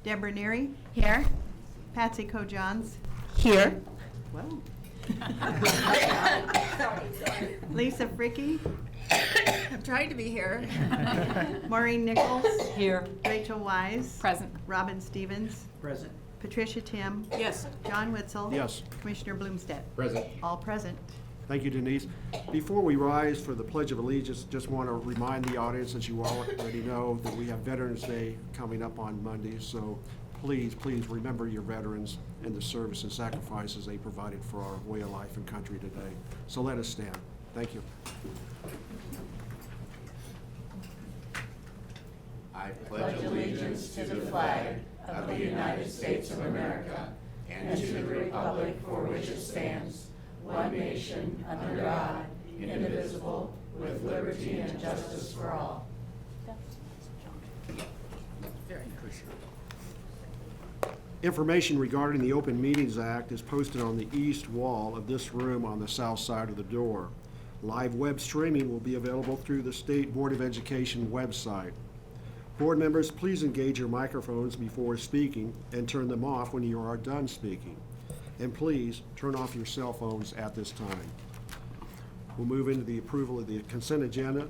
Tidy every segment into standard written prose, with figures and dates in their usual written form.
Deborah Neary, Here. Patsy Ko-Johns, Here. whoa. Lisa Fricke, I'm trying to be here. Maureen Nichols, Here. Rachel Wise, Present. Robin Stevens, Present. Patricia Tim, Yes. John Witzel. Yes. Commissioner Bloomstead. Present. All present. Thank you, Denise. Before we rise for the Pledge of Allegiance, just want to remind the audience, as you all already know, that we have Veterans Day coming up on Monday. So please, please remember your veterans and the service and sacrifices they provided for our way of life and country today. So let us stand. Thank you. I pledge allegiance to the flag of the United States of America and to the republic for which it stands, one nation, under God, indivisible, with liberty and justice for all. Information regarding the Open Meetings Act is posted on the east wall of this room on the south side of the door. Live web streaming will be available through the State Board of Education website. Board members, please engage your microphones before speaking and turn them off when you are done speaking. And please turn off your cell phones at this time. We'll move into the approval of the consent agenda.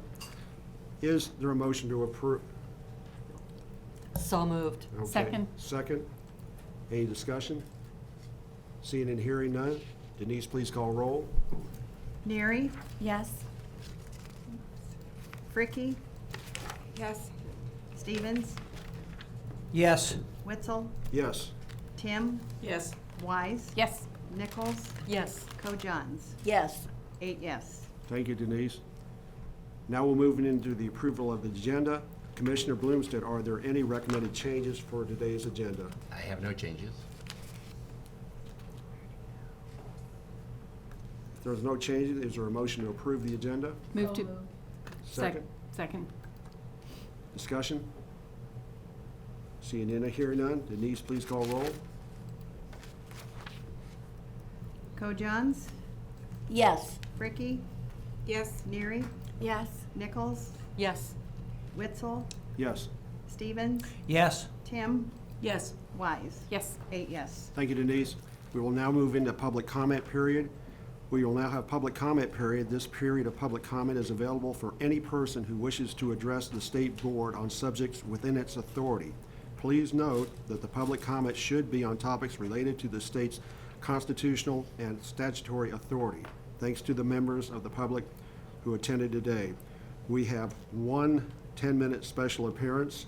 Is there a motion to approve? So moved. Okay. Second. Second. Any discussion? Seeing and hearing none. Denise, please call roll. Neary, Yes. Fricke, Yes. Stevens, Yes. Witzel, Yes. Tim, Yes. Wise, Yes. Nichols, Yes. Ko-Johns. Yes. 8 yes. Thank you, Denise. Now we're moving into the approval of the agenda. Commissioner Bloomstead, are there any recommended changes for today's agenda? I have no changes. If there's no changes, is there a motion to approve the agenda? Move to. Second. Discussion? Seeing and hearing none. Denise, please call roll. Ko-Johns, Yes. Fricke, Yes. Neary, Yes. Nichols, Yes. Witzel, Yes. Stevens, Yes. Tim, Yes. Wise. Yes. 8 yes. Thank you, Denise. We will now move into public comment period. We will now have public comment period. This period of public comment is available for any person who wishes to address the state board on subjects within its authority. Please note that the public comment should be on topics related to the state's constitutional and statutory authority. Thanks to the members of the public who attended today. We have one 10-minute special appearance.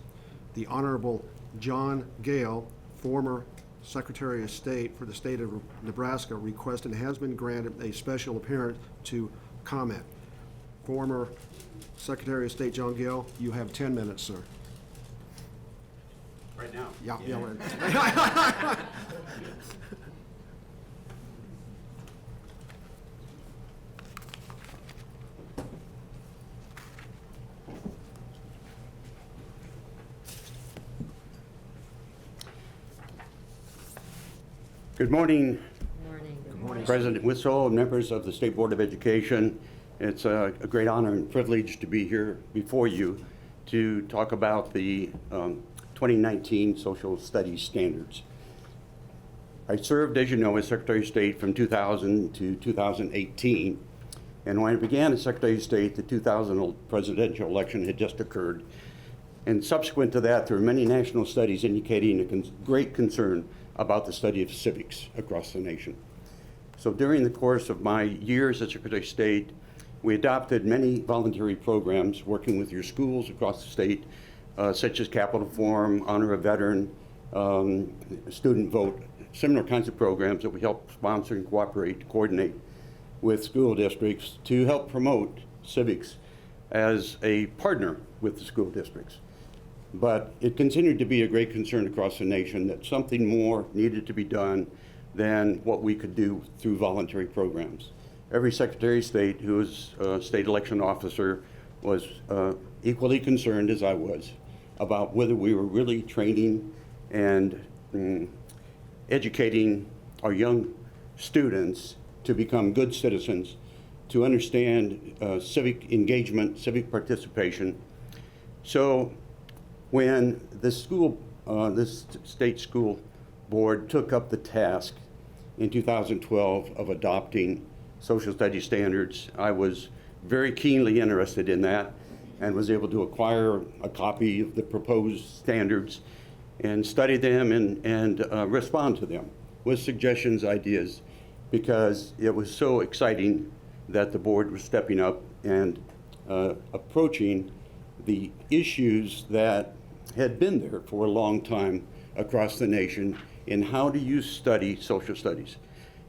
The Honorable John Gale, former Secretary of State for the state of Nebraska, requested and has been granted a special appearance to comment. Former Secretary of State John Gale, you have 10 minutes, sir. Right now? Yeah. Good morning, Good morning. President Witzel, members of the State Board of Education. It's a great honor and privilege to be here before you to talk about the 2019 Social Studies Standards. I served, as you know, as Secretary of State from 2000 to 2018. And when I began as Secretary of State, the 2000 presidential election had just occurred. And subsequent to that, there were many national studies indicating a great concern about the study of civics across the nation. So during the course of my years as Secretary of State, we adopted many voluntary programs working with your schools across the state, such as Capital Forum, Honor a Veteran, Student Vote, similar kinds of programs that we help sponsor and coordinate with school districts to help promote civics as a partner with the school districts. But it continued to be a great concern across the nation that something more needed to be done than what we could do through voluntary programs. Every Secretary of State who was a state election officer was equally concerned as I was about whether we were really training and educating our young students to become good citizens, to understand civic engagement, civic participation. So when the school this state school board took up the task in 2012 of adopting social studies standards. I was very keenly interested in that and was able to acquire a copy of the proposed standards and study them and respond to them with suggestions, ideas, because it was so exciting that the board was stepping up and approaching the issues that had been there for a long time across the nation in how do you study social studies.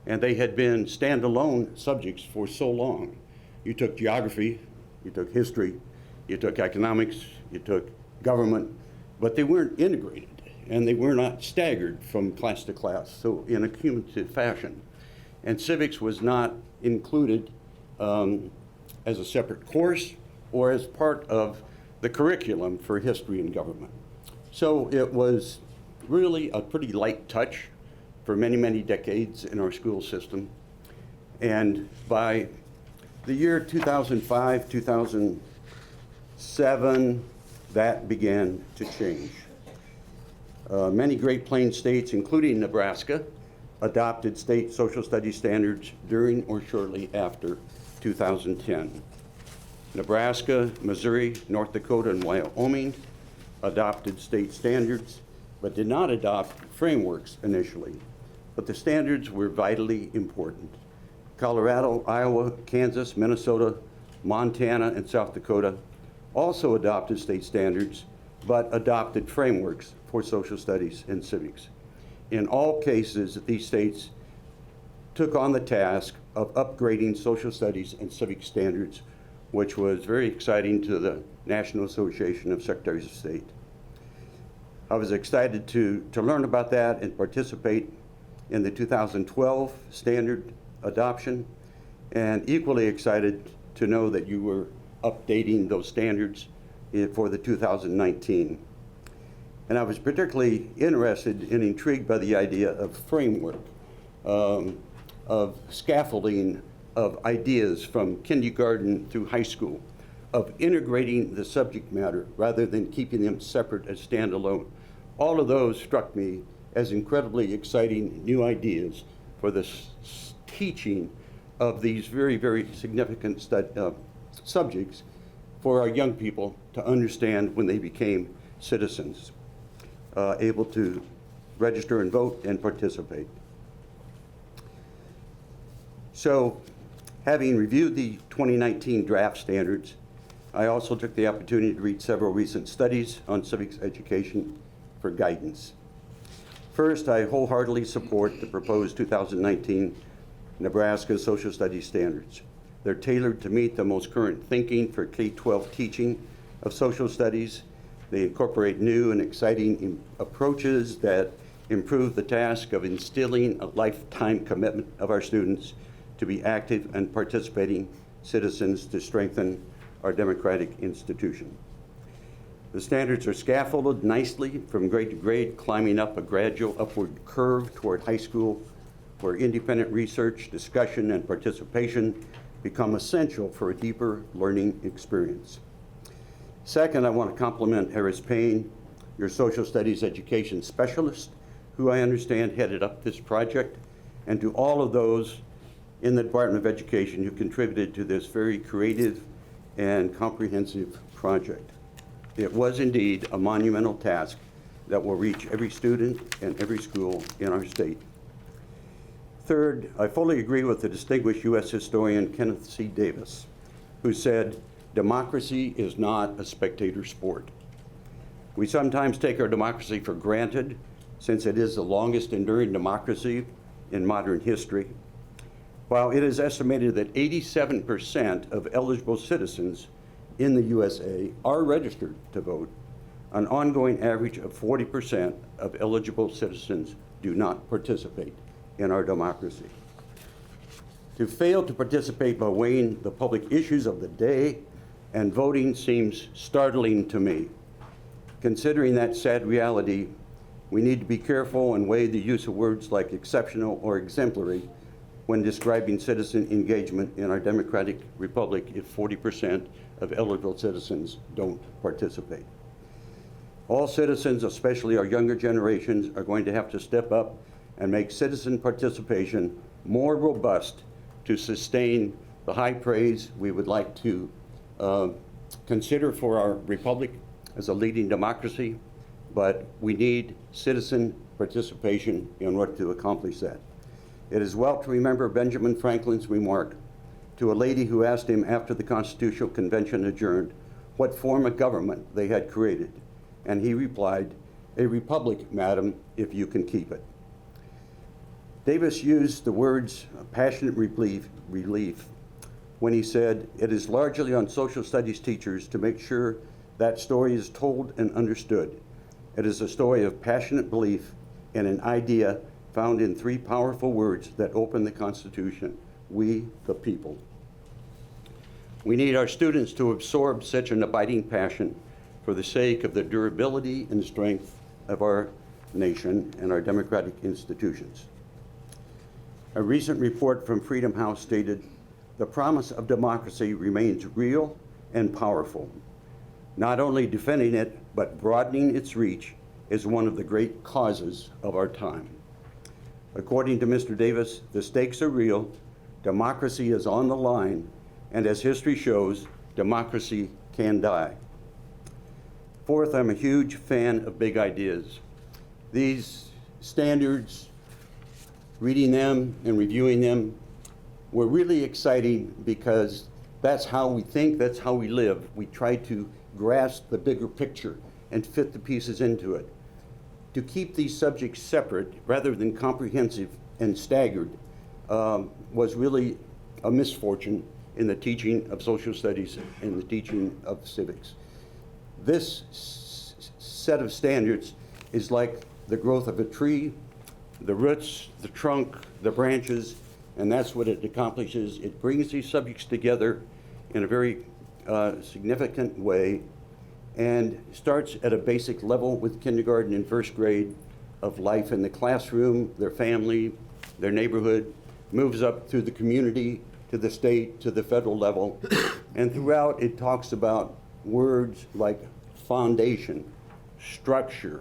And they had been standalone subjects for so long. You took geography, you took history, you took economics, you took government, but they weren't integrated and they were not staggered from class to class, so in a cumulative fashion. And civics was not included as a separate course or as part of the curriculum for history and government. So it was really a pretty light touch for many, many decades in our school system. And by the year 2005, 2007, that began to change. Many Great Plains states, including Nebraska, adopted state social studies standards during or shortly after 2010. Nebraska, Missouri, North Dakota, and Wyoming adopted state standards, but did not adopt frameworks initially. But the standards were vitally important. Colorado, Iowa, Kansas, Minnesota, Montana, and South Dakota also adopted state standards, but adopted frameworks for social studies and civics. In all cases, these states took on the task of upgrading social studies and civic standards, which was very exciting to the National Association of Secretaries of State. I was excited to learn about that and participate in the 2012 standard adoption, and equally excited to know that you were updating those standards for the 2019. And I was particularly interested and intrigued by the idea of framework, of scaffolding of ideas from kindergarten through high school, of integrating the subject matter rather than keeping them separate as standalone. All of those struck me as incredibly exciting new ideas for the teaching of these very, very significant subjects for our young people to understand when they became citizens, able to register and vote and participate. So, having reviewed the 2019 draft standards, I also took the opportunity to read several recent studies on civics education for guidance. First, I wholeheartedly support the proposed 2019 Nebraska Social Studies standards. They're tailored to meet the most current thinking for K-12 teaching of social studies. They incorporate new and exciting approaches that improve the task of instilling a lifetime commitment of our students to be active and participating citizens to strengthen our democratic institution. The standards are scaffolded nicely from grade to grade, climbing up a gradual upward curve toward high school, where independent research, discussion, and participation become essential for a deeper learning experience. Second, I want to compliment Harris Payne, your social studies education specialist, who I understand headed up this project, and to all of those in the Department of Education who contributed to this very creative and comprehensive project. It was indeed a monumental task that will reach every student and every school in our state. Third, I fully agree with the distinguished U.S. historian Kenneth C. Davis, who said, "Democracy is not a spectator sport." We sometimes take our democracy for granted, since it is the longest enduring democracy in modern history. While it is estimated that 87% of eligible citizens in the USA are registered to vote, an ongoing average of 40% of eligible citizens do not participate in our democracy. To fail to participate by weighing the public issues of the day and voting seems startling to me. Considering that sad reality, we need to be careful and weigh the use of words like exceptional or exemplary when describing citizen engagement in our democratic republic if 40% of eligible citizens don't participate. All citizens, especially our younger generations, are going to have to step up and make citizen participation more robust to sustain the high praise we would like to consider for our republic as a leading democracy, but we need citizen participation in order to accomplish that. It is well to remember Benjamin Franklin's remark to a lady who asked him after the Constitutional Convention adjourned what form of government they had created. And he replied, "A republic, madam, if you can keep it." Davis used the words passionate relief when he said, "It is largely on social studies teachers to make sure that story is told and understood. It is a story of passionate belief in an idea found in three powerful words that open the Constitution: we the people." We need our students to absorb such an abiding passion for the sake of the durability and strength of our nation and our democratic institutions. A recent report from Freedom House stated, "The promise of democracy remains real and powerful. Not only defending it, but broadening its reach is one of the great causes of our time." According to Mr. Davis, the stakes are real, democracy is on the line, and as history shows, democracy can die. Fourth, I'm a huge fan of big ideas. These standards, reading them and reviewing them, were really exciting because that's how we think, that's how we live. We try to grasp the bigger picture and fit the pieces into it. To keep these subjects separate rather than comprehensive and staggered was really a misfortune in the teaching of social studies and the teaching of civics. This set of standards is like the growth of a tree, the roots, the trunk, the branches, and that's what it accomplishes. It brings these subjects together in a very significant way and starts at a basic level with kindergarten and first grade of life in the classroom, their family, their neighborhood, moves up through the community, to the state, to the federal level, and throughout it talks about words like foundation, structure,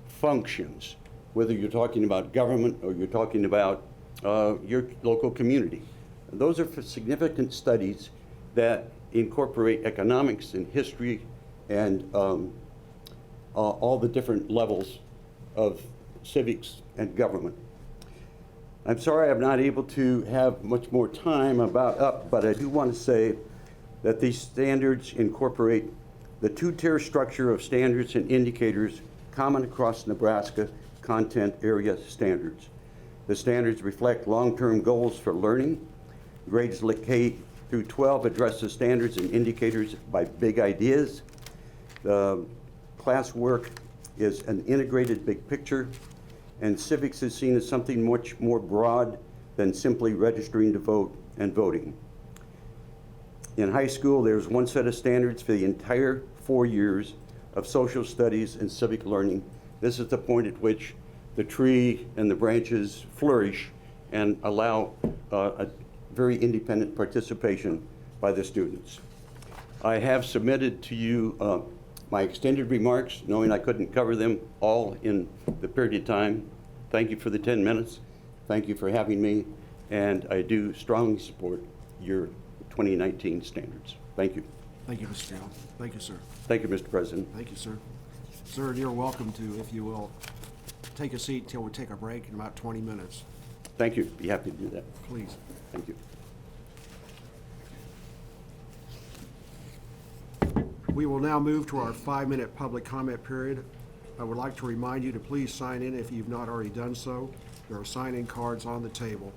functions, whether you're talking about government or you're talking about your local community. Those are significant studies that incorporate economics and history and all the different levels of civics and government. I'm sorry I'm not able to have much more time but I do want to say that these standards incorporate the two-tier structure of standards and indicators common across Nebraska content area standards. The standards reflect long-term goals for learning. Grades K through 12 address the standards and indicators by big ideas. The class work is an integrated big picture, and civics is seen as something much more broad than simply registering to vote and voting. In high school, there's one set of standards for the entire 4 years of social studies and civic learning. This is the point at which the tree and the branches flourish and allow a very independent participation by the students. I have submitted to you my extended remarks, knowing I couldn't cover them all in the period of time. Thank you for the 10 minutes. Thank you for having me, and I do strongly support your 2019 standards. Thank you. Thank you, Mr. Dale. Thank you, sir. Thank you, Mr. President. Thank you, sir. Sir, and you're welcome to, if you will, take a seat until we take a break in about 20 minutes. Thank you. Be happy to do that. Please. Thank you. We will now move to our 5-minute public comment period. I would like to remind you to please sign in if you've not already done so. There are sign-in cards on the table.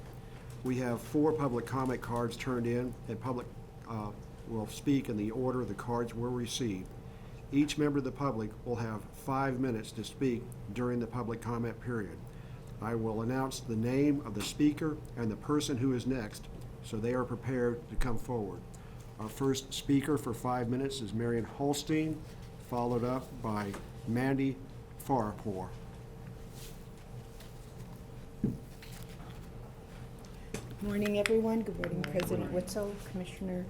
We have 4 public comment cards turned in, and public will speak in the order the cards were received. Each member of the public will have 5 minutes to speak during the public comment period. I will announce the name of the speaker and the person who is next, so they are prepared to come forward. Our first speaker for 5 minutes is Marion Holstein, followed up by Mandy Farapor. Good morning, everyone. Good morning, President Witzel, Commissioner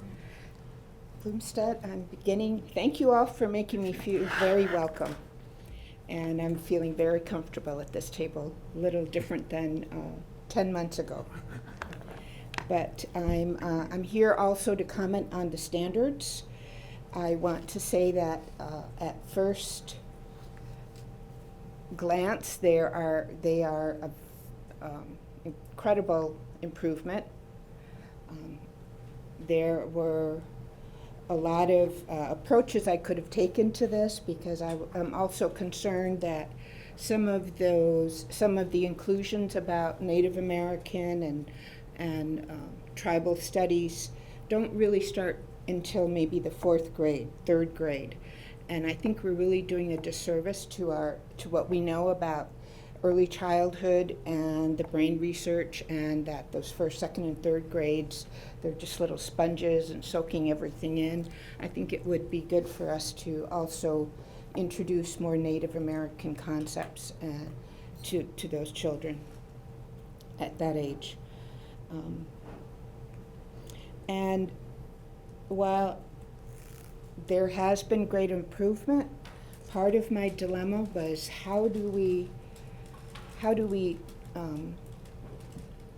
Blumstedt. I'm beginning. Thank you all for making me feel very welcome. And I'm feeling very comfortable at this table, a little different than 10 months ago. But I'm here also to comment on the standards. I want to say that at first glance, they are incredible improvement. There were a lot of approaches I could have taken to this, because I'm also concerned that some of the inclusions about Native American and tribal studies don't really start until maybe the 4th grade, 3rd grade. And I think we're really doing a disservice to what we know about early childhood and the brain research, and that those 1st, 2nd, and 3rd grades, they're just little sponges and soaking everything in. I think it would be good for us to also introduce more Native American concepts to those children at that age. And while there has been great improvement, part of my dilemma was how do we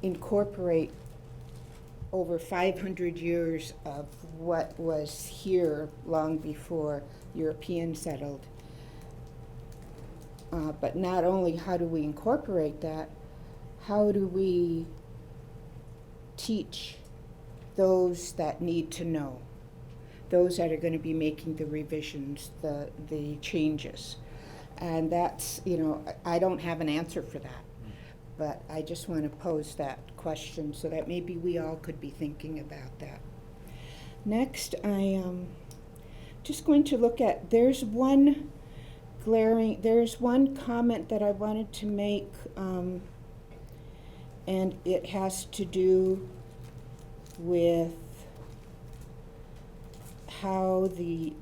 incorporate over 500 years of what was here long before Europeans settled. But not only how do we incorporate that, how do we teach those that need to know, those that are going to be making the revisions, the changes. And that's, I don't have an answer for that, but I just want to pose that question so that maybe we all could be thinking about that. Next, I am just going to look at, there's one comment that I wanted to make, and it has to do with how the,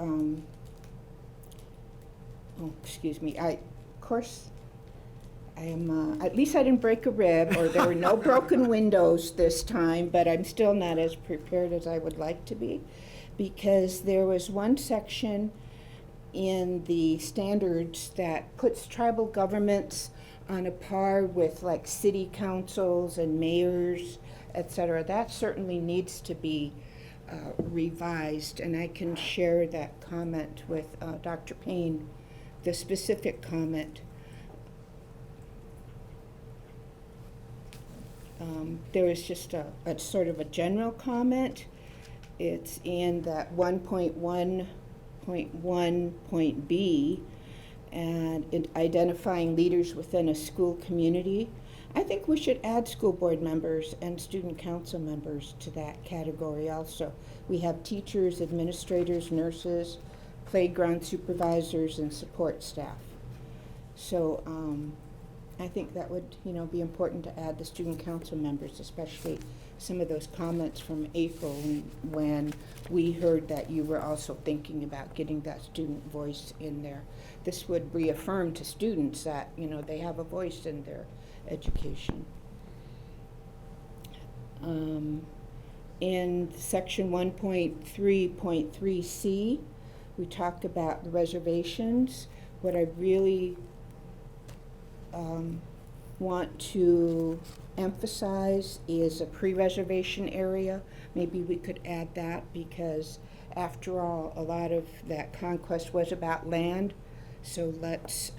at least I didn't break a rib, or there were no broken windows this time, but I'm still not as prepared as I would like to be, because there was one section in the standards that puts tribal governments on a par with like city councils and mayors, etc. That certainly needs to be revised, and I can share that comment with Dr. Payne, the specific comment. There was just a sort of a general comment. It's in that 1.1.1.b, and in identifying leaders within a school community. I think we should add school board members and student council members to that category also. We have teachers, administrators, nurses, playground supervisors, and support staff. So I think that would, be important to add the student council members, especially some of those comments from April when we heard that you were also thinking about getting that student voice in there. This would reaffirm to students that, they have a voice in their education. In section 1.3.3c, we talk about the reservations. What I really want to emphasize is a pre-reservation area. Maybe we could add that, because after all, a lot of that conquest was about land. So let's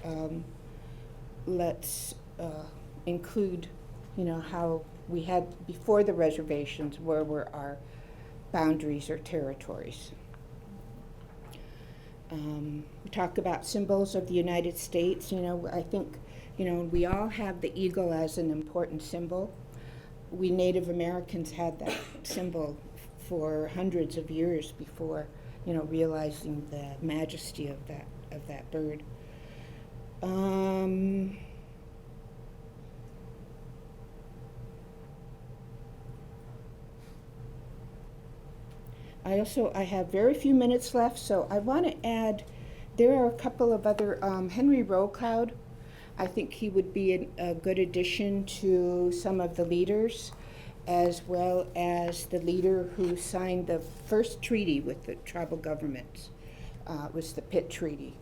include, how we had before the reservations, where were our boundaries or territories. We talk about symbols of the United States. I think, we all have the eagle as an important symbol. We Native Americans had that symbol for hundreds of years before, realizing the majesty of that bird. I have very few minutes left, so I want to add, there are a couple of other, Henry Rocloud, I think he would be a good addition to some of the leaders, as well as the leader who signed the first treaty with the tribal governments, was the Pitt Treaty.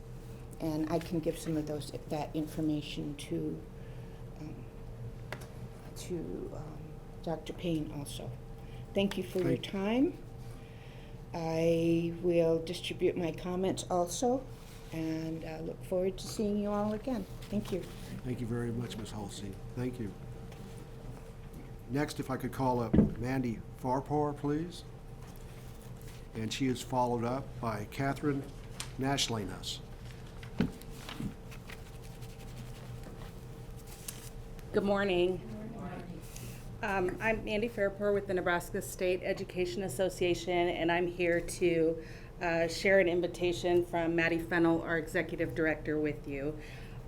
And I can give some of that information to Dr. Payne also. Thank you for your Thank you. time. I will distribute my comments also, and I look forward to seeing you all again. Thank you. Thank you very much, Ms. Halsey. Thank you. Next, if I could call up Mandy Farpar, please. And she is followed up by Catherine Nashlinus. Good morning. I'm Andy Fairpour with the Nebraska State Education Association, and I'm here to share an invitation from Maddie Fennell, our Executive Director, with you.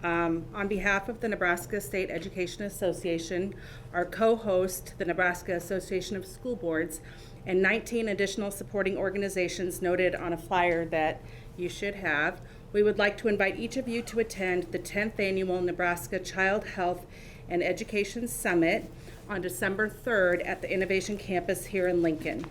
On behalf of the Nebraska State Education Association, our co-host, the Nebraska Association of School Boards, and 19 additional supporting organizations noted on a flyer that you should have, we would like to invite each of you to attend the 10th Annual Nebraska Child Health and Education Summit on December 3rd at the Innovation Campus here in Lincoln.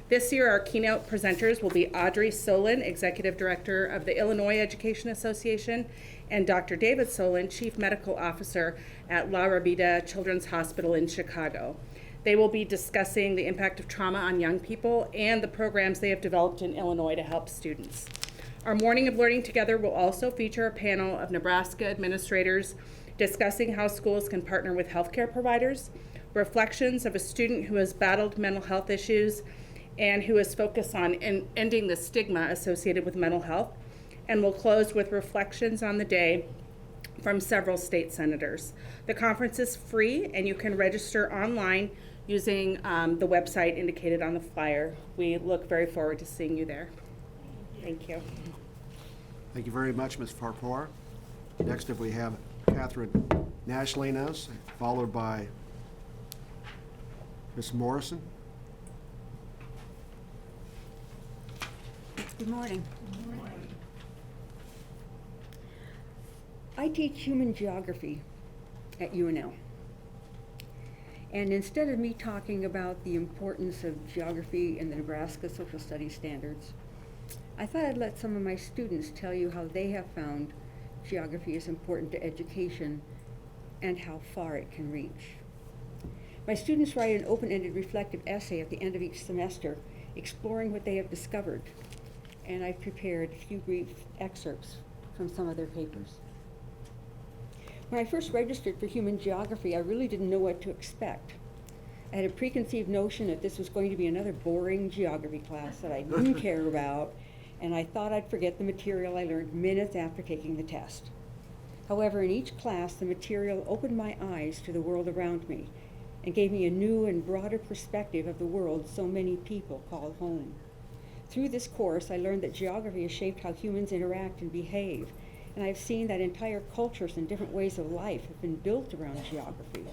This year, our keynote presenters will be Audrey Solon, Executive Director of the Illinois Education Association, and Dr. David Solon, Chief Medical Officer at La Rabida Children's Hospital in Chicago. They will be discussing the impact of trauma on young people and the programs they have developed in Illinois to help students. Our morning of learning together will also feature a panel of Nebraska administrators discussing how schools can partner with healthcare providers, reflections of a student who has battled mental health issues and who is focused on ending the stigma associated with mental health, and we'll close with reflections on the day from several state senators. The conference is free, and you can register online using the website indicated on the flyer. We look very forward to seeing you there. Thank you. Thank you very much, Ms. Farpar. Next, if we have Catherine Nashlinus, followed by Ms. Morrison. Good morning. I teach human geography at UNL. And instead of me talking about the importance of geography in the Nebraska Social Studies standards, I thought I'd let some of my students tell you how they have found geography is important to education and how far it can reach. My students write an open-ended reflective essay at the end of each semester exploring what they have discovered, and I've prepared a few brief excerpts from some of their papers. When I first registered for human geography, I really didn't know what to expect. I had a preconceived notion that this was going to be another boring geography class that I didn't care about, and I thought I'd forget the material I learned minutes after taking the test. However, in each class, the material opened my eyes to the world around me and gave me a new and broader perspective of the world so many people call home. Through this course, I learned that geography has shaped how humans interact and behave, and I've seen that entire cultures and different ways of life have been built around geography.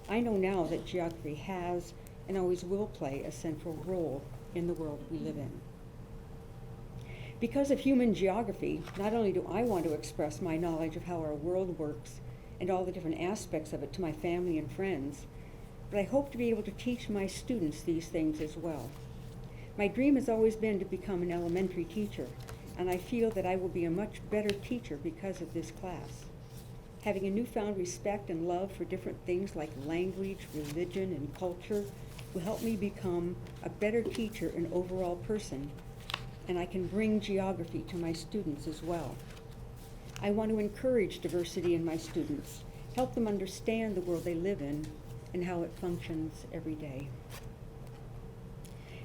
I know now that geography has and always will play a central role in the world we live in. Because of human geography, not only do I want to express my knowledge of how our world works and all the different aspects of it to my family and friends, but I hope to be able to teach my students these things as well. My dream has always been to become an elementary teacher, and I feel that I will be a much better teacher because of this class. Having a newfound respect and love for different things like language, religion, and culture will help me become a better teacher and overall person, and I can bring geography to my students as well. I want to encourage diversity in my students, help them understand the world they live in and how it functions every day.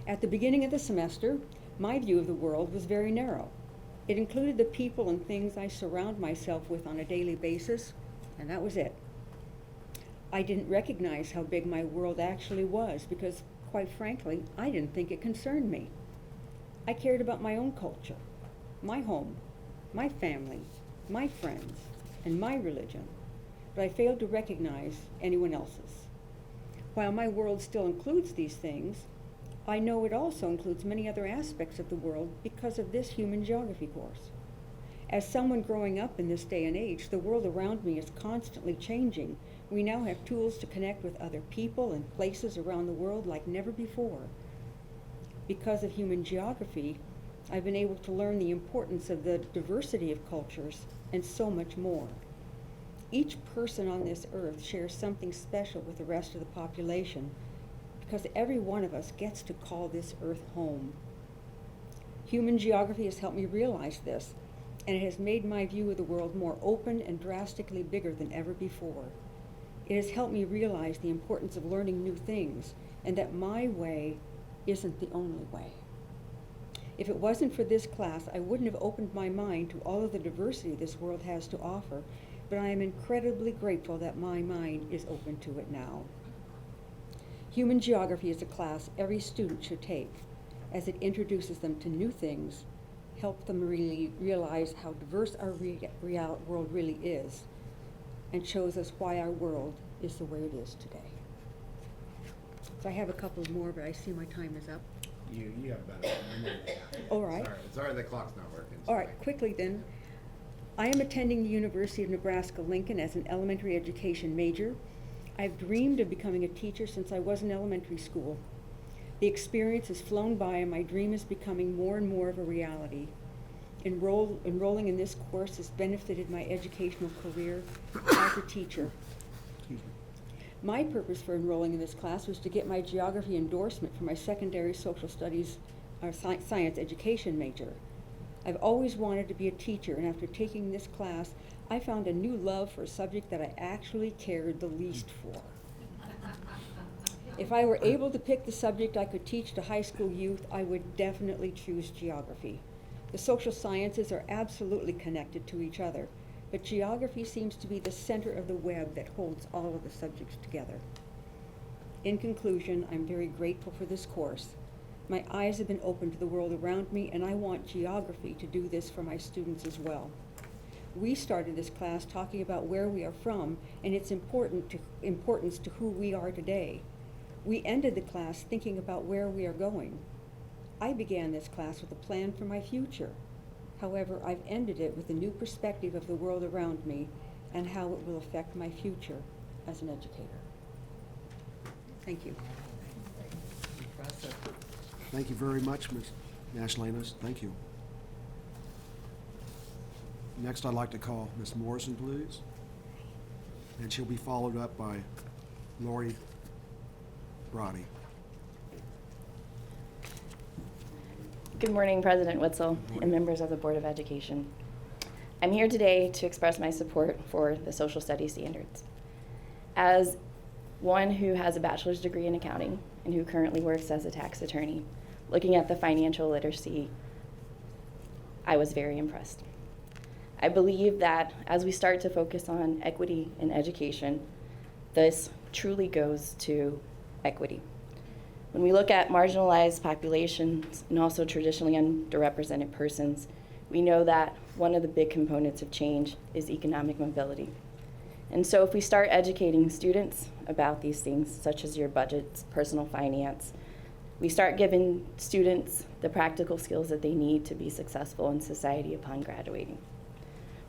At the beginning of the semester, my view of the world was very narrow. It included the people and things I surround myself with on a daily basis, and that was it. I didn't recognize how big my world actually was because, quite frankly, I didn't think it concerned me. I cared about my own culture, my home, my family, my friends, and my religion, but I failed to recognize anyone else's. While my world still includes these things, I know it also includes many other aspects of the world because of this human geography course. As someone growing up in this day and age, the world around me is constantly changing. We now have tools to connect with other people and places around the world like never before. Because of human geography, I've been able to learn the importance of the diversity of cultures and so much more. Each person on this earth shares something special with the rest of the population because every one of us gets to call this earth home. Human geography has helped me realize this, and it has made my view of the world more open and drastically bigger than ever before. It has helped me realize the importance of learning new things and that my way isn't the only way. If it wasn't for this class, I wouldn't have opened my mind to all of the diversity this world has to offer, but I am incredibly grateful that my mind is open to it now. Human geography is a class every student should take, as it introduces them to new things, help them really realize how diverse our world really is, and shows us why our world is the way it is today. So I have a couple more, but I see my time is up. You have about a minute and a half. All right. Sorry, the clock's not working. All right, quickly then. I am attending the University of Nebraska-Lincoln as an elementary education major. I've dreamed of becoming a teacher since I was in elementary school. The experience has flown by and my dream is becoming more and more of a reality. Enrolling in this course has benefited my educational career as a teacher. My purpose for enrolling in this class was to get my geography endorsement for my secondary social studies or science education major. I've always wanted to be a teacher, and after taking this class, I found a new love for a subject that I actually cared the least for. If I were able to pick the subject I could teach to high school youth, I would definitely choose geography. The social sciences are absolutely connected to each other, but geography seems to be the center of the web that holds all of the subjects together. In conclusion, I'm very grateful for this course. My eyes have been opened to the world around me, and I want geography to do this for my students as well. We started this class talking about where we are from and its importance to who we are today. We ended the class thinking about where we are going. I began this class with a plan for my future. However, I've ended it with a new perspective of the world around me and how it will affect my future as an educator. Thank you. Thank you very much, Ms. Mashlanis. Thank you. Next, I'd like to call Ms. Morrison, please. And she'll be followed up by Lori Brody. Good morning, President Witzel and members of the Board of Education. I'm here today to express my support for the social studies standards. As one who has a bachelor's degree in accounting and who currently works as a tax attorney, looking at the financial literacy, I was very impressed. I believe that as we start to focus on equity in education, this truly goes to equity. When we look at marginalized populations and also traditionally underrepresented persons, we know that one of the big components of change is economic mobility. And so if we start educating students about these things, such as your budgets, personal finance, we start giving students the practical skills that they need to be successful in society upon graduating.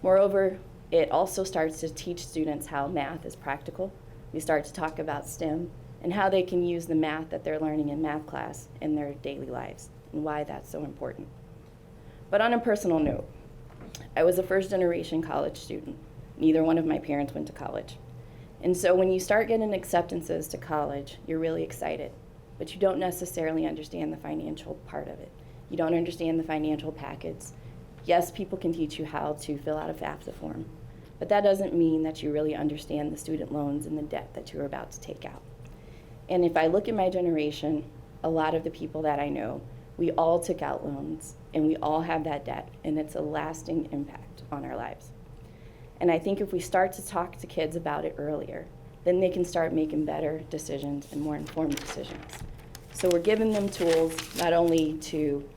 Moreover, it also starts to teach students how math is practical. We start to talk about STEM and how they can use the math that they're learning in math class in their daily lives and why that's so important. But on a personal note, I was a first-generation college student. Neither one of my parents went to college. And so when you start getting acceptances to college, you're really excited, but you don't necessarily understand the financial part of it. You don't understand the financial package. Yes, people can teach you how to fill out a FAFSA form, but that doesn't mean that you really understand the student loans and the debt that you're about to take out. And if I look at my generation, a lot of the people that I know, we all took out loans and we all have that debt, and it's a lasting impact on our lives. And I think if we start to talk to kids about it earlier, then they can start making better decisions and more informed decisions. So we're giving them tools not only to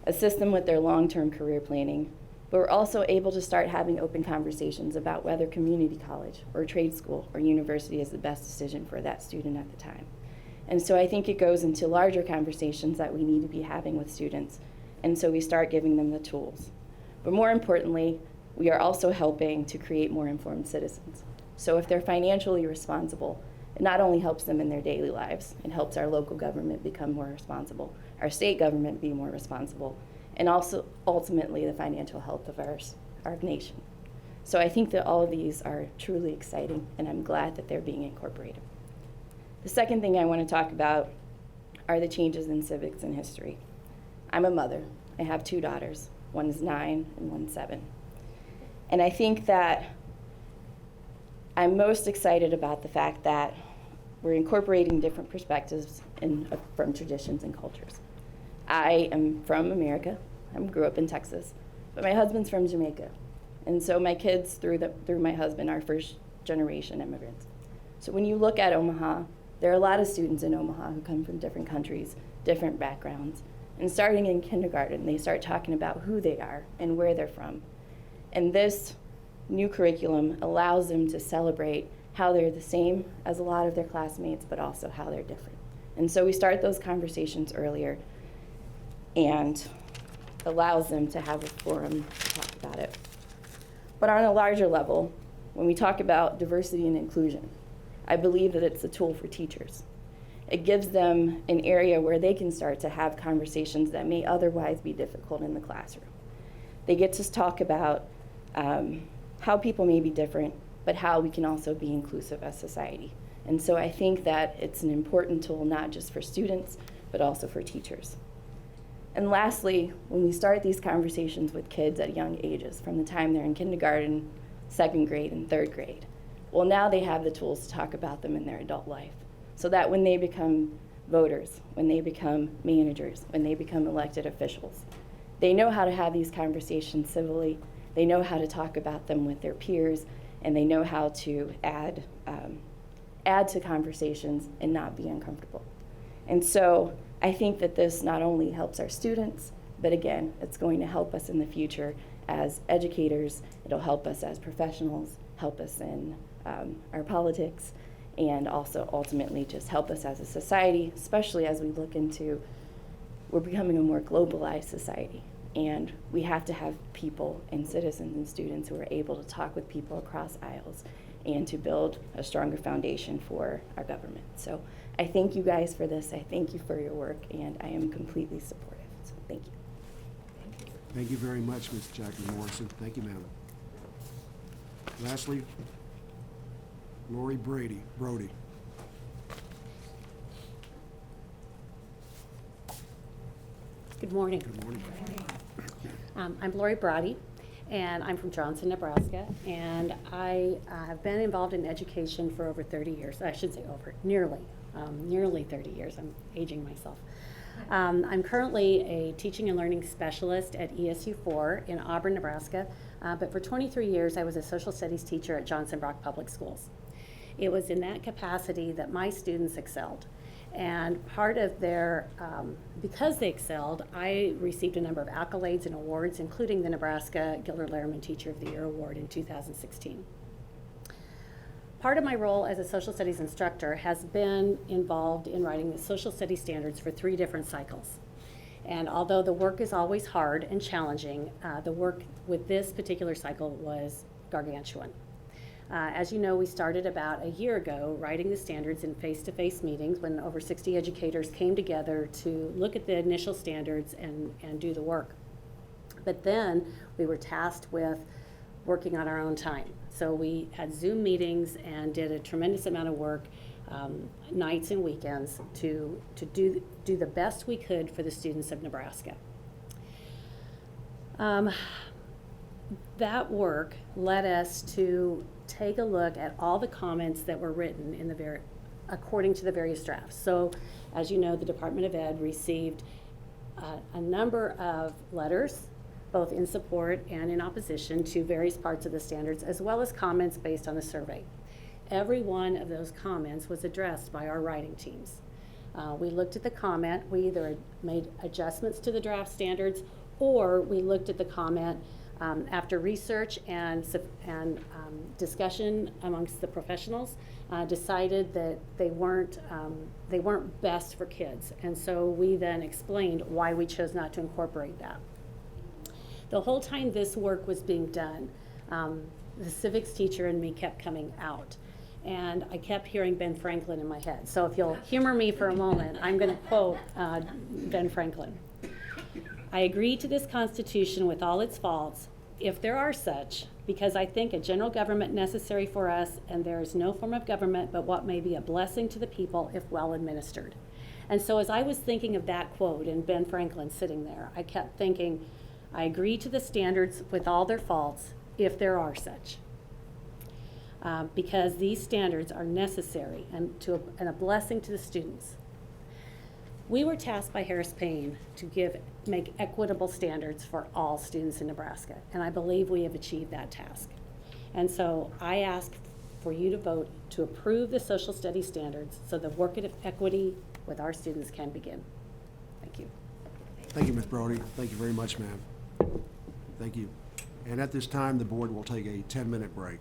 assist them with their long-term career planning, but we're also able to start having open conversations about whether community college or trade school or university is the best decision for that student at the time. And so I think it goes into larger conversations that we need to be having with students, and so we start giving them the tools. But more importantly, we are also helping to create more informed citizens. So if they're financially responsible, it not only helps them in their daily lives, it helps our local government become more responsible, our state government be more responsible, and also ultimately the financial health of our nation. So I think that all of these are truly exciting, and I'm glad that they're being incorporated. The second thing I want to talk about are the changes in civics and history. I'm a mother. I have 2 daughters. One is 9 and one's 7. And I think that I'm most excited about the fact that we're incorporating different perspectives from traditions and cultures. I am from America. I grew up in Texas, but my husband's from Jamaica. And so my kids, through my husband, are first-generation immigrants. So when you look at Omaha, there are a lot of students in Omaha who come from different countries, different backgrounds. And starting in kindergarten, they start talking about who they are and where they're from. And this new curriculum allows them to celebrate how they're the same as a lot of their classmates, but also how they're different. And so we start those conversations earlier and allows them to have a forum to talk about it. But on a larger level, when we talk about diversity and inclusion, I believe that it's a tool for teachers. It gives them an area where they can start to have conversations that may otherwise be difficult in the classroom. They get to talk about how people may be different, but how we can also be inclusive as society. And so I think that it's an important tool not just for students, but also for teachers. And lastly, when we start these conversations with kids at young ages, from the time they're in kindergarten, 2nd grade, and 3rd grade, well, now they have the tools to talk about them in their adult life, so that when they become voters, when they become managers, when they become elected officials, they know how to have these conversations civilly, they know how to talk about them with their peers, and they know how to add to conversations and not be uncomfortable. And so I think that this not only helps our students, but again, it's going to help us in the future as educators. It'll help us as professionals, help us in our politics, and also ultimately just help us as a society, especially as we look into, we're becoming a more globalized society. And we have to have people and citizens and students who are able to talk with people across aisles and to build a stronger foundation for our government. So I thank you guys for this. I thank you for your work, and I am completely supportive. So thank you. Thank you very much, Ms. Jackie Morrison. Thank you, ma'am. Lastly, Lori Brody. Good morning. Good morning. I'm Lori Brody, and I'm from Johnson, Nebraska, and I have been involved in education for over 30 years. I should say nearly 30 years. I'm aging myself. I'm currently a teaching and learning specialist at ESU4 in Auburn, Nebraska, but for 23 years I was a social studies teacher at Johnson Brock Public Schools. It was in that capacity that my students excelled. And part of their, because they excelled, I received a number of accolades and awards, including the Nebraska Gilder Lehrman Teacher of the Year Award in 2016. Part of my role as a social studies instructor has been involved in writing the social studies standards for 3 different cycles. And although the work is always hard and challenging, the work with this particular cycle was gargantuan. As you know, we started about a year ago writing the standards in face-to-face meetings when over 60 educators came together to look at the initial standards and do the work. But then we were tasked with working on our own time. So we had Zoom meetings and did a tremendous amount of work, nights and weekends, to do the best we could for the students of Nebraska. That work led us to take a look at all the comments that were written in according to the various drafts. So, as you know, the Department of Ed received a number of letters, both in support and in opposition to various parts of the standards, as well as comments based on the survey. Every one of those comments was addressed by our writing teams. We looked at the comment, we either made adjustments to the draft standards, or we looked at the comment after research and discussion amongst the professionals, decided that they weren't best for kids. And so we then explained why we chose not to incorporate that. The whole time this work was being done, the civics teacher and me kept coming out. And I kept hearing Ben Franklin in my head. So if you'll humor me for a moment, I'm going to quote Ben Franklin. I agree to this Constitution with all its faults, if there are such, because I think a general government necessary for us, and there is no form of government but what may be a blessing to the people if well administered. And so as I was thinking of that quote and Ben Franklin sitting there, I kept thinking, I agree to the standards with all their faults, if there are such. Because these standards are necessary and a blessing to the students. We were tasked by Harris Payne to make equitable standards for all students in Nebraska, and I believe we have achieved that task. And so I ask for you to vote to approve the social studies standards so the work of equity with our students can begin. Thank you. Thank you, Ms. Brody. Thank you very much, ma'am. Thank you. And at this time, the board will take a 10-minute break.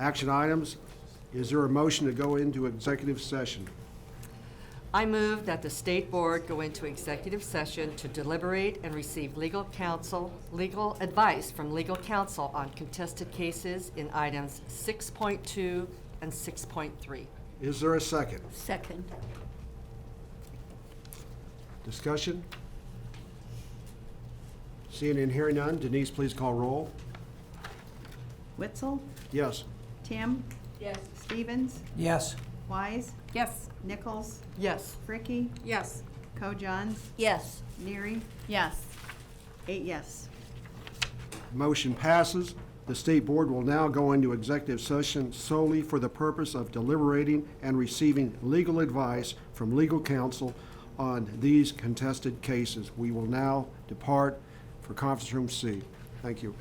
Action items. Is there a motion to go into executive session? I move that the State Board go into executive session to deliberate and receive legal advice from legal counsel on contested cases in items 6.2 and 6.3. Is there a second? Second. Discussion? Seeing and hearing none, Denise, please call roll. Witzel, Yes. Tim, Yes. Stevens, Yes. Wise, Yes. Nichols, Yes. Fricky, Yes. Co-Johns, Yes. Neary, Yes. 8 yes. Motion passes. The State Board will now go into executive session solely for the purpose of deliberating and receiving legal advice from legal counsel on these contested cases. We will now depart for conference room C. Thank you.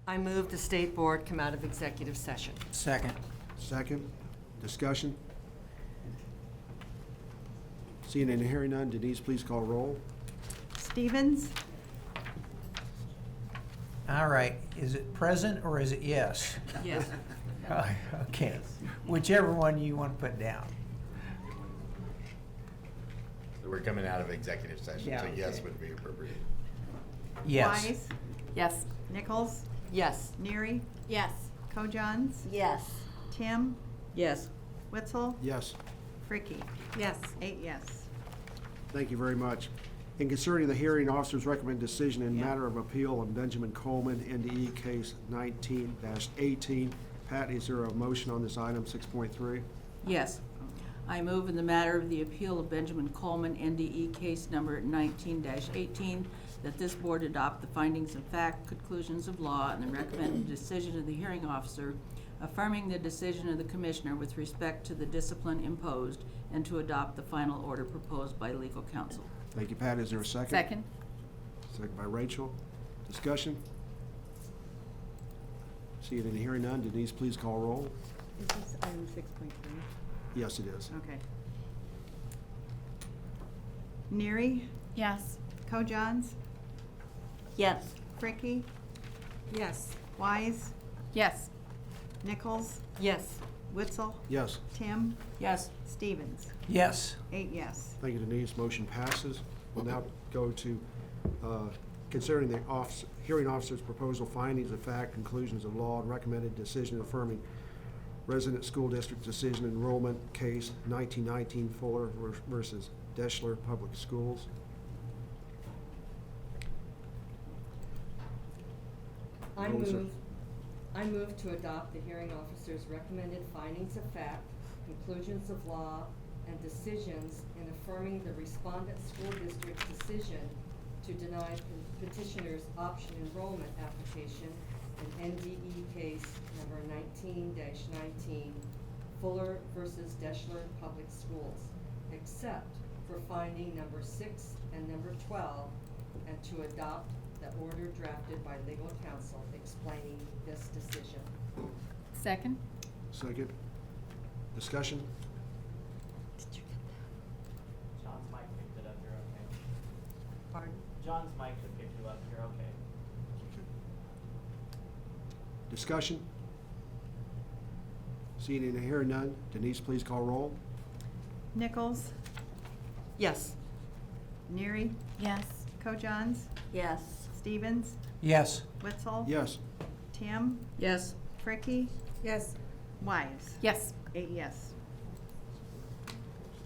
I move the State Board come out of executive session. Second. Second. Discussion? Seeing and hearing none, Denise, please call roll. Stevens, All right, is it present or is it yes? Yes. Okay, whichever one you want to put down. So we're coming out of executive session, Yeah, so yes okay. would be appropriate. Yes. Wise, Yes. Nichols, Yes. Neary, Yes. Kojons, Yes. Tim, Yes. Witzel, Yes. Fricky. Yes. 8 yes. Thank you very much. In considering the hearing officer's recommended decision in matter of appeal on Benjamin Coleman, NDE case 19-18, Pat, is there a motion on this item, 6.3? Yes. I move in the matter of the appeal of Benjamin Coleman, NDE case number 19-18, that this board adopt the findings of fact, conclusions of law, and the recommended decision of the hearing officer, affirming the decision of the commissioner with respect to the discipline imposed, and to adopt the final order proposed by legal counsel. Thank you, Pat. Is there a second? Second. Second by Rachel. Discussion? Seeing and hearing none, Denise, please call roll. Is this item 6.3? Yes, it is. Okay. Neary, Yes. Kojons, Yes. Fricky, Yes. Wise, Yes. Nichols, Yes. Witzel, Yes. Tim, Yes. Stevens. Yes. 8 yes. Thank you, Denise. Motion passes. We'll now go to considering the hearing officer's proposal, findings of fact, conclusions of law, and recommended decision affirming resident school district decision enrollment case 1919 Fuller versus Deschler Public Schools. I Rules are- move to adopt the hearing officer's recommended findings of fact, conclusions of law, and decisions in affirming the respondent school district decision to deny petitioner's option enrollment application in NDE case number 19-19, Fuller versus Deschler Public Schools, except for finding number 6 and number 12, and to adopt the order drafted by legal counsel explaining this decision. Second. Second. Discussion? John's mic picked it up, you're okay. Pardon? John's mic should pick you up, you're okay. Discussion? Seeing and hearing none, Denise, please call roll. Nichols, Yes. Neary, Yes. Kojons, Yes. Stevens, Yes. Witzel, Yes. Tim, Yes. Fricky, Yes. Wise. Yes. 8 yes.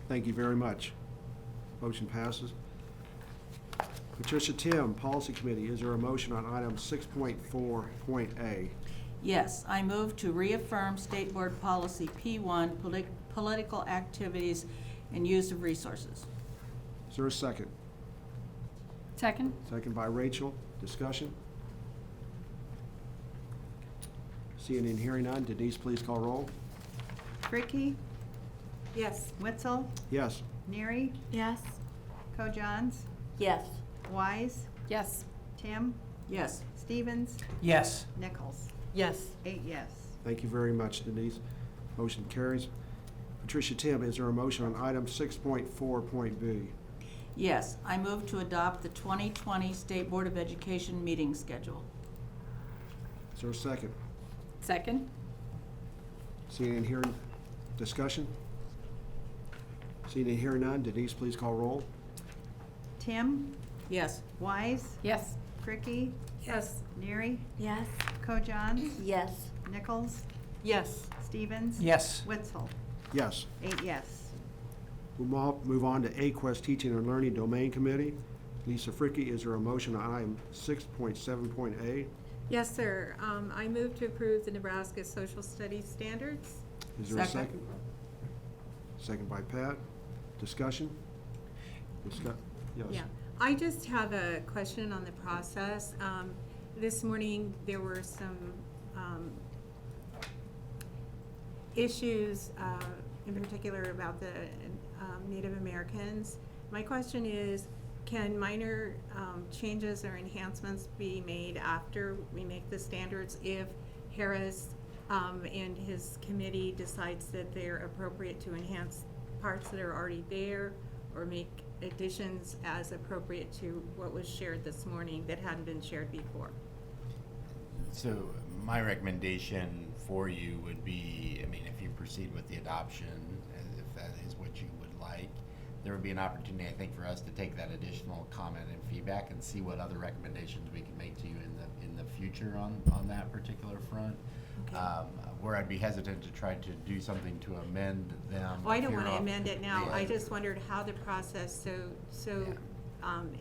Thank you very much. Motion passes. Patricia Tim, Policy Committee, is there a motion on item 6.4.A? Yes, I move to reaffirm State Board Policy P1, political activities and use of resources. Is there a second? Second. Second by Rachel. Discussion? Seeing and hearing none, Denise, please call roll. Fricky, Yes. Witzel, Yes. Neary, Yes. Kojons, Yes. Wise, Yes. Tim, Yes. Stevens, Yes. Nichols. Yes. 8 yes. Thank you very much, Denise. Motion carries. Patricia Tim, is there a motion on item 6.4.B? Yes, I move to adopt the 2020 State Board of Education meeting schedule. Is there a second? Second. Seeing and hearing, discussion? Seeing and hearing none, Denise, please call roll. Tim, Yes. Wise, Yes. Fricky, Yes. Neary, Yes. Kojons, Yes. Nichols, Yes. Stevens. Yes. Witzel. Yes. 8 yes. We'll move on to AQuESTT Teaching and Learning Domain Committee. Lisa Fricky, is there a motion on item 6.7.A? Yes, sir. I move to approve the Nebraska Social Studies Standards. Is there a Second. second? Second by Pat. Discussion? Yes. Yeah. I just have a question on the process. This morning, there were some issues, in particular about the Native Americans. My question is, can minor changes or enhancements be made after we make the standards if Harris and his committee decides that they're appropriate to enhance parts that are already there, or make additions as appropriate to what was shared this morning that hadn't been shared before? So my recommendation for you would be, I mean, if you proceed with the adoption, if that is what you would like, there would be an opportunity, I think, for us to take that additional comment and feedback and see what other recommendations we can make to you in the future on that particular front. Okay. Where I'd be hesitant to try to do something to amend them. Oh, I don't here want to off amend it now. the I other. just wondered how the process,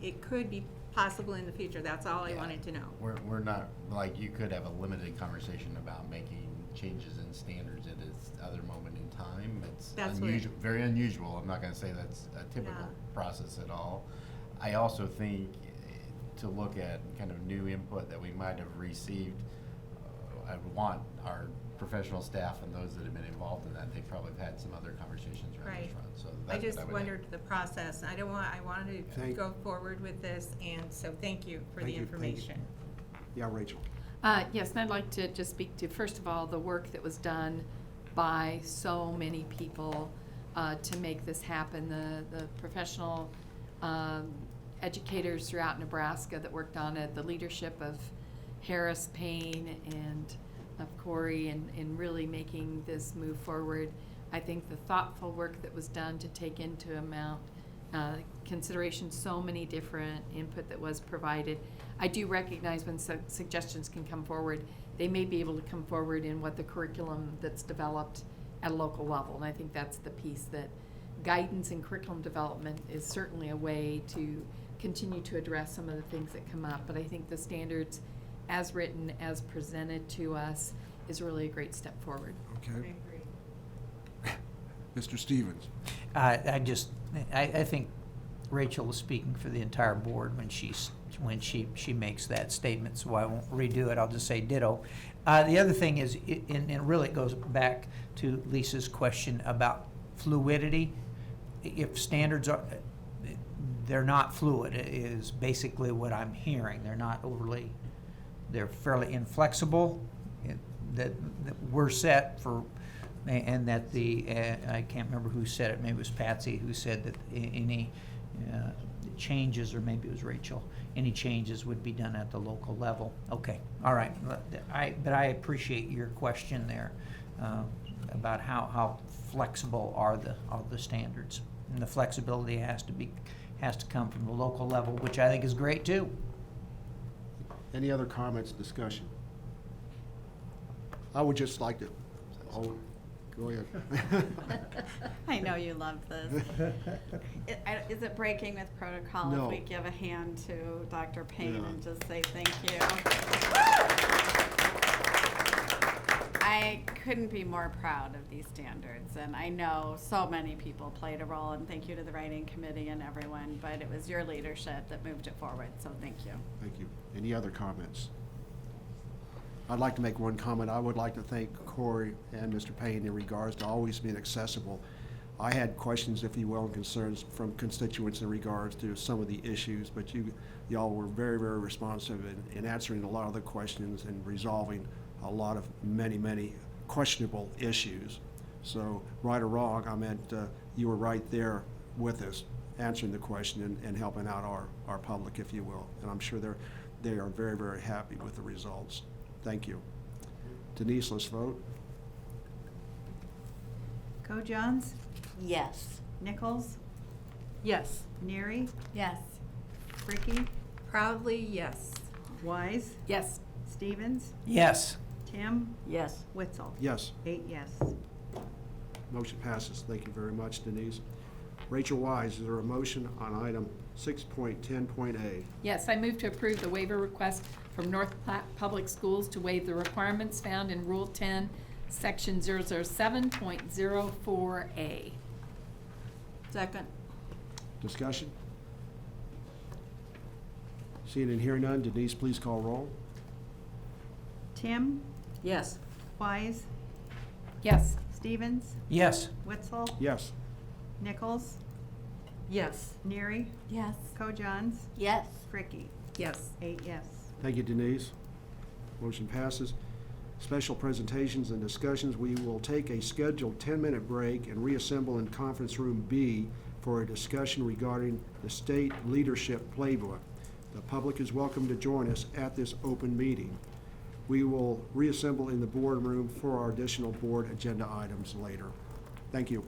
it could be possible in the future. That's all I wanted to know. We're not, like, you could have a limited conversation about making changes in standards at this other moment in time. It's That's what- unusual, very unusual. I'm not gonna say that's a typical Yeah. process at all. I also think to look at kind of new input that we might have received, I would want our professional staff and those that have been involved in that, they probably have had some other conversations around this Right. front, so I that's just what I would wondered the process. I wanted to Thank- go forward with this, and so thank you for the Thank you. information. Yeah, Rachel. Yes, and I'd like to just speak to, first of all, the work that was done by so many people to make this happen. The professional educators throughout Nebraska that worked on it, the leadership of Harris, Payne, and of Corey, in really making this move forward. I think the thoughtful work that was done to take into account consideration so many different input that was provided. I do recognize when suggestions can come forward, they may be able to come forward in what the curriculum that's developed at a local level. And I think that's the piece, that guidance and curriculum development is certainly a way to continue to address some of the things that come up. But I think the standards as written, as presented to us, is really a great step forward. Okay. Mr. Stevens. I think Rachel was speaking for the entire board when she makes that statement, so I won't redo it. I'll just say ditto. The other thing is, and really it goes back to Lisa's question about fluidity. If standards are, they're not fluid, is basically what I'm hearing. They're fairly inflexible, that we're set for, and that I can't remember who said it, maybe it was Patsy who said that any changes, or maybe it was Rachel, any changes would be done at the local level. Okay, all right. But I appreciate your question there about how flexible are the standards. And the flexibility has to come from the local level, which I think is great too. Any other comments, discussion? I would just like to, go ahead. I know you love this. Is it breaking with protocol No. if we give a hand to Dr. Payne No. and just say thank you? I couldn't be more proud of these standards, and I know so many people played a role, and thank you to the writing committee and everyone, but it was your leadership that moved it forward, so thank you. Thank you. Any other comments? I'd like to make one comment. I would like to thank Corey and Mr. Payne in regards to always being accessible. I had questions, if you will, and concerns from constituents in regards to some of the issues, but y'all were very, very responsive in answering a lot of the questions and resolving a lot of many questionable issues. So, right or wrong, I meant you were right there with us, answering the question and helping out our public, if you will. And I'm sure they are very, very happy with the results. Thank you. Denise, let's vote. Co-Johns? Yes. Nichols? Yes. Neary? Yes. Ricky? Proudly, yes. Wise? Yes. Stevens? Yes. Tim? Yes. Witzel? Yes. 8 yes. Motion passes. Thank you very much, Denise. Rachel Wise, is there a motion on item 6.10.A? Yes, I move to approve the waiver request from North Platte Public Schools to waive the requirements found in Rule 10, Section 007.04A. Second. Discussion? Seeing and hearing none, Denise, please call roll. Tim? Yes. Wise? Yes. Stevens? Yes. Witzel? Yes. Nichols? Yes. Neary, Yes. Co-Johns, Yes. Fricky. Yes. 8 yes. Thank you, Denise. Motion passes. Special presentations and discussions. We will take a scheduled 10-minute break and reassemble in Conference Room B for a discussion regarding the State Leadership Playbook. The public is welcome to join us at this open meeting. We will reassemble in the boardroom for our additional board agenda items later. Thank you.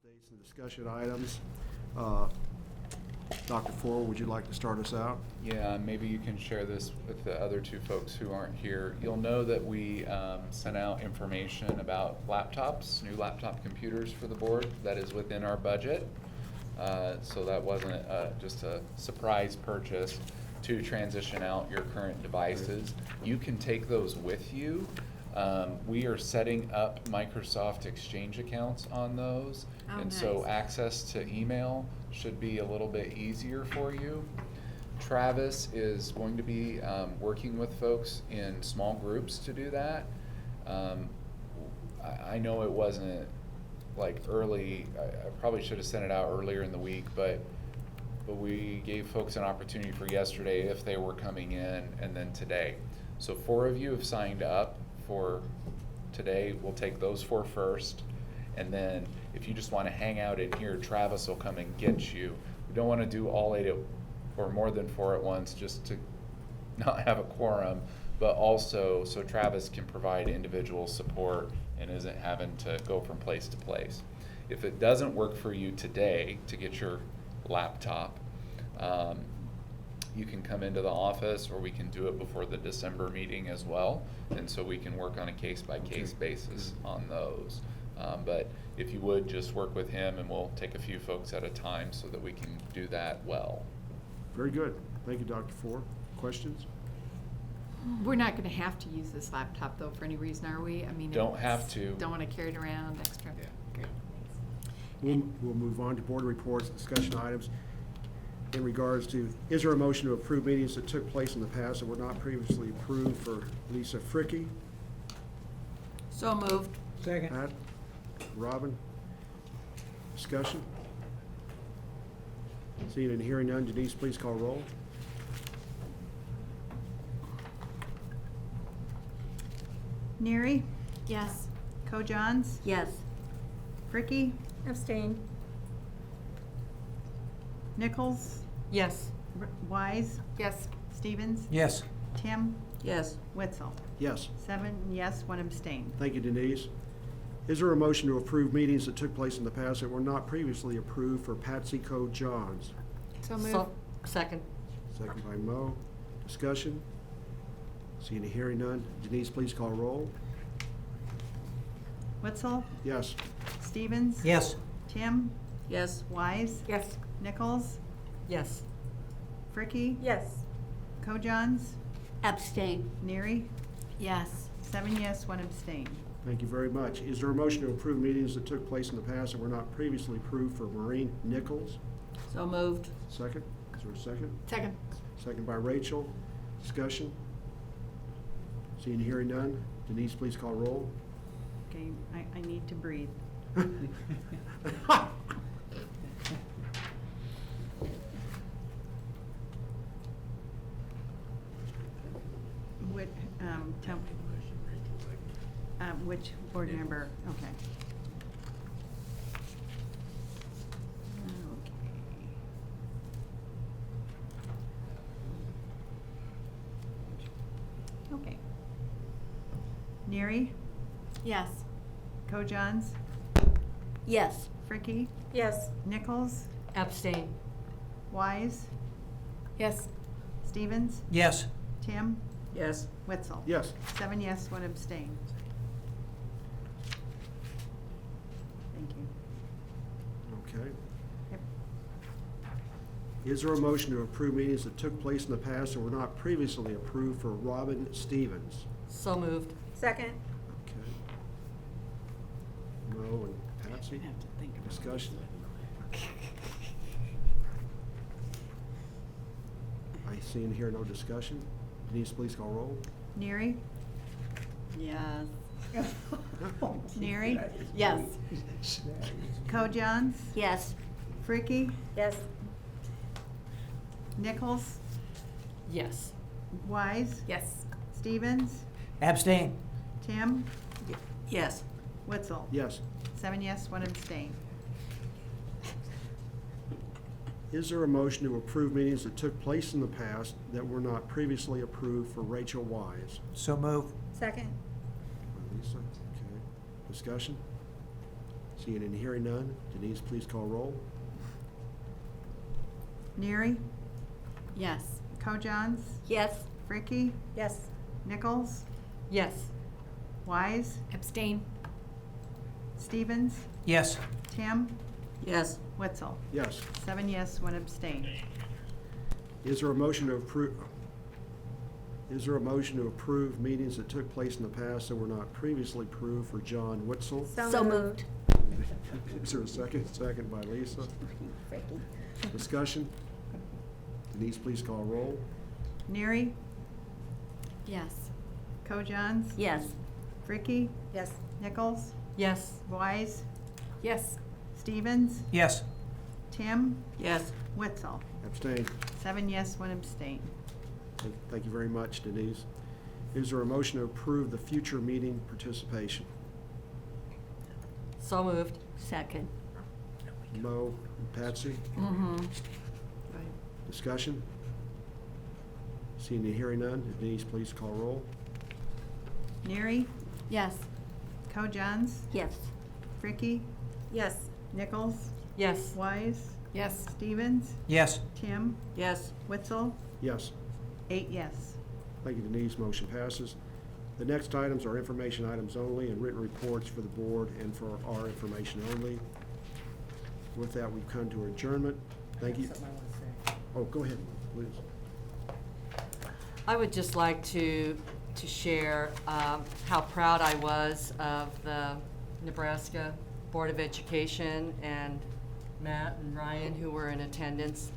Dates and discussion items. Dr. Ford, would you like to start us out? Yeah, maybe you can share this with the other two folks who aren't here. You'll know that we sent out information about laptops, new laptop computers for the board. That is within our budget. So that wasn't just a surprise purchase to transition out your current devices. You can take those with you. We are setting up Microsoft Exchange accounts on those. Oh, and so nice. access to email should be a little bit easier for you. Travis is going to be working with folks in small groups to do that. I know it wasn't like early, I probably should have sent it out earlier in the week, but we gave folks an opportunity for yesterday if they were coming in, and then today. So 4 of you have signed up for today. We'll take those 4 first, and then if you just want to hang out in here, Travis will come and get you. We don't want to do all 8 or more than 4 at once just to not have a quorum, but also so Travis can provide individual support and isn't having to go from place to place. If it doesn't work for you today to get your laptop, you can come into the office, or we can do it before the December meeting as well, and so we can work on a case-by-case basis on those. But if you would, just work with him, and we'll take a few folks at a time so that we can do that well. Very good. Thank you, Dr. Ford. Questions? We're not gonna have to use this laptop though for any reason, are we? I mean, Don't have to. Don't wanna carry it around extra. Yeah. Great. We'll move on to board reports, discussion items. In regards to, is there a motion to approve meetings that took place in the past that were not previously approved for Lisa Fricky? So moved. Second. Pat? Robin? Discussion? Seeing and hearing none, Denise, please call roll. Neary, Yes. Co-Johns, Yes. Fricky, Abstain. Nichols, Yes. Wise, Yes. Stevens, Yes. Tim, Yes. Witzel. Yes. 7 yes, 1 abstain. Thank you, Denise. Is there a motion to approve meetings that took place in the past that were not previously approved for Patsy Co-Johns? So move. Second. Second by Mo. Discussion? Seeing and hearing none, Denise, please call roll. Witzel, Yes. Stevens, Yes. Tim, Yes. Wise, Yes. Nichols, Yes. Fricky, Yes. Co-Johns, Abstain. Neary, Yes. 7 yes, 1 abstain. Thank you very much. Is there a motion to approve meetings that took place in the past that were not previously approved for Maureen Nichols? So moved. Second? Is there a second? Second. Second by Rachel. Discussion? Seeing and hearing none, Denise, please call roll. Okay, I need to breathe. Which, which board member? Okay. Okay. Neary, Yes. Co-Johns, Yes. Fricky, Yes. Nichols, Abstain. Wise, Yes. Stevens, Yes. Tim, Yes. Witzel. Yes. 7 yes, 1 abstain. Thank you. Okay. Yep. Is there a motion to approve meetings that took place in the past and were not previously approved for Robin Stevens? So moved. Second. Okay. Mo and Patsy, Have to think about discussion? I see and hear no discussion. Denise, please call roll. Neary, Yes. Neary, Yes. Co-Johns, Yes. Fricky, Yes. Nichols, Yes. Wise, Yes. Stevens, Abstain. Tim, Yes. Witzel. Yes. 7 yes, 1 abstain. Is there a motion to approve meetings that took place in the past that were not previously approved for Rachel Wise? So move. Second. By Lisa, okay. Discussion? Seeing and hearing none, Denise, please call roll. Neary, Yes. Kojons, Yes. Fricky, Yes. Nichols, Yes. Wise, Abstain. Stevens, Yes. Tim, Yes. Wetzel. Yes. 7 yes, 1 abstain. Is there a motion to approve? Is there a motion to approve meetings that took place in the past that were not previously approved for John Witzel? So moved. Is there a second? Second by Lisa. Discussion? Denise, please call roll. Neary, Yes. Kojons, Yes. Fricky, Yes. Nichols, Yes. Wise, Yes. Stevens, Yes. Tim, Yes. Wetzel. Abstain. 7 yes, 1 abstain. Thank you very much, Denise. Is there a motion to approve the future meeting participation? So moved. Second. Mo and Patsy? Discussion? Seeing and hearing none, Denise, please call roll. Neary, Yes. Kojons, Yes. Fricky, Yes. Nichols, Yes. Wise, Yes. Stevens, Yes. Tim, Yes. Wetzel, Yes. 8 yes. Thank you, Denise. Motion passes. The next items are information items only and written reports for the board and for our information only. With that, we've come to adjournment. Thank you. Oh, go ahead, please. I would just like to share how proud I was of the Nebraska Board of Education and Matt and Ryan, who were in attendance,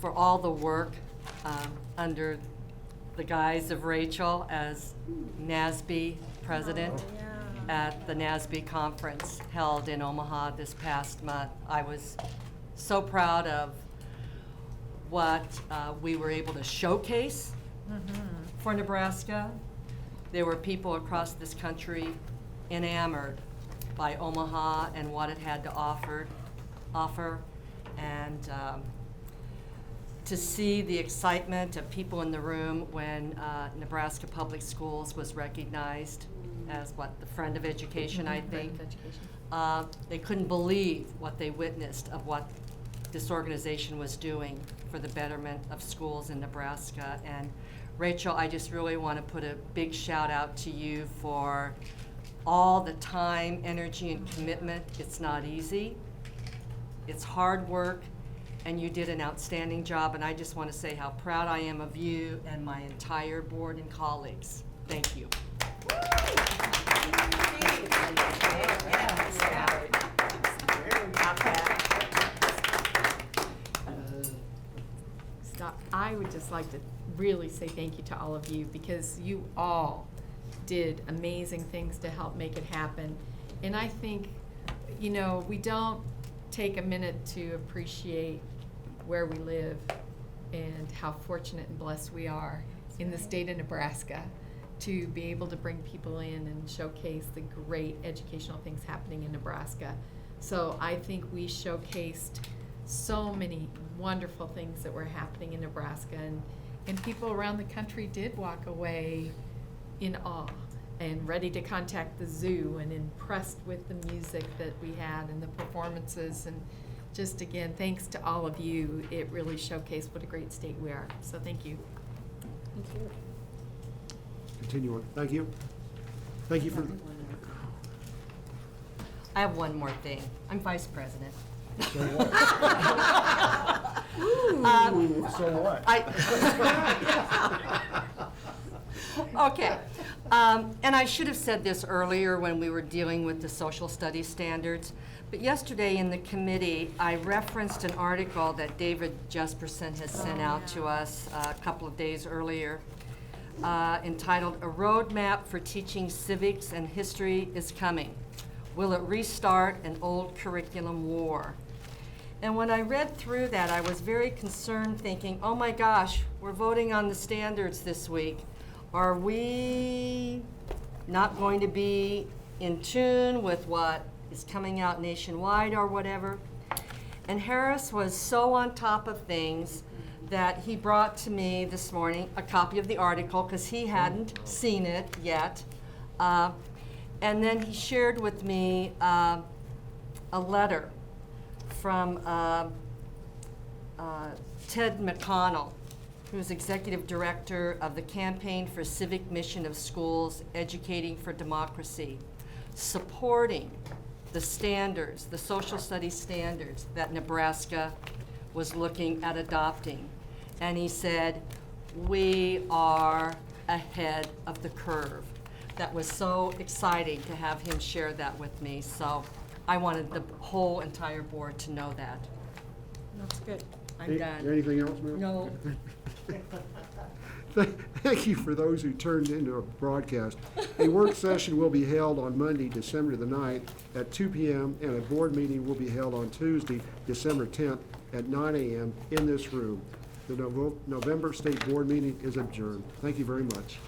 for all the work under the guise of Rachel as NASB president at the NASB conference held in Omaha this past month. I was so proud of what we were able to showcase for Nebraska. There were people across this country enamored by Omaha and what it had to offer, and to see the excitement of people in the room when Nebraska Public Schools was recognized as the friend of education, I think. They couldn't believe what they witnessed of what this organization was doing for the betterment of schools in Nebraska. And Rachel, I just really want to put a big shout out to you for all the time, energy, and commitment. It's not easy. It's hard work, and you did an outstanding job, and I just want to say how proud I am of you and my entire board and colleagues. Thank you. Stop. I would just like to really say thank you to all of you, because you all did amazing things to help make it happen. And I think, you know, we don't take a minute to appreciate where we live and how fortunate and blessed we are in the state of Nebraska to be able to bring people in and showcase the great educational things happening in Nebraska. So I think we showcased so many wonderful things that were happening in Nebraska, and people around the country did walk away in awe and ready to contact the zoo and impressed with the music that we had and the performances. And just again, thanks to all of you. It really showcased what a great state we are. So thank you. Thank you. Continue on. Thank you. Thank you for, I have one more thing. I'm vice president. so what? So what? Okay. And I should have said this earlier when we were dealing with the social studies standards, but yesterday in the committee, I referenced an article that David Jesperson has sent out to us a couple of days earlier, entitled "A Roadmap for Teaching Civics and History is Coming. Will it restart an old curriculum war?" And when I read through that, I was very concerned, thinking, oh my gosh, we're voting on the standards this week. Are we not going to be in tune with what is coming out nationwide or whatever? And Harris was so on top of things that he brought to me this morning a copy of the article, because he hadn't seen it yet. And then he shared with me a letter from Ted McConnell, who's Executive Director of the Campaign for Civic Mission of Schools, Educating for Democracy, supporting the standards, the social studies standards that Nebraska was looking at adopting. And he said, we are ahead of the curve. That was so exciting to have him share that with me. So I wanted the whole entire board to know that. That's good. I'm done. Anything else, ma'am? No. Thank you for those who turned into a broadcast. A work session will be held on Monday, December the 9th at 2 p.m. and a board meeting will be held on Tuesday, December 10th at 9 a.m. in this room. The November State Board meeting is adjourned. Thank you very much.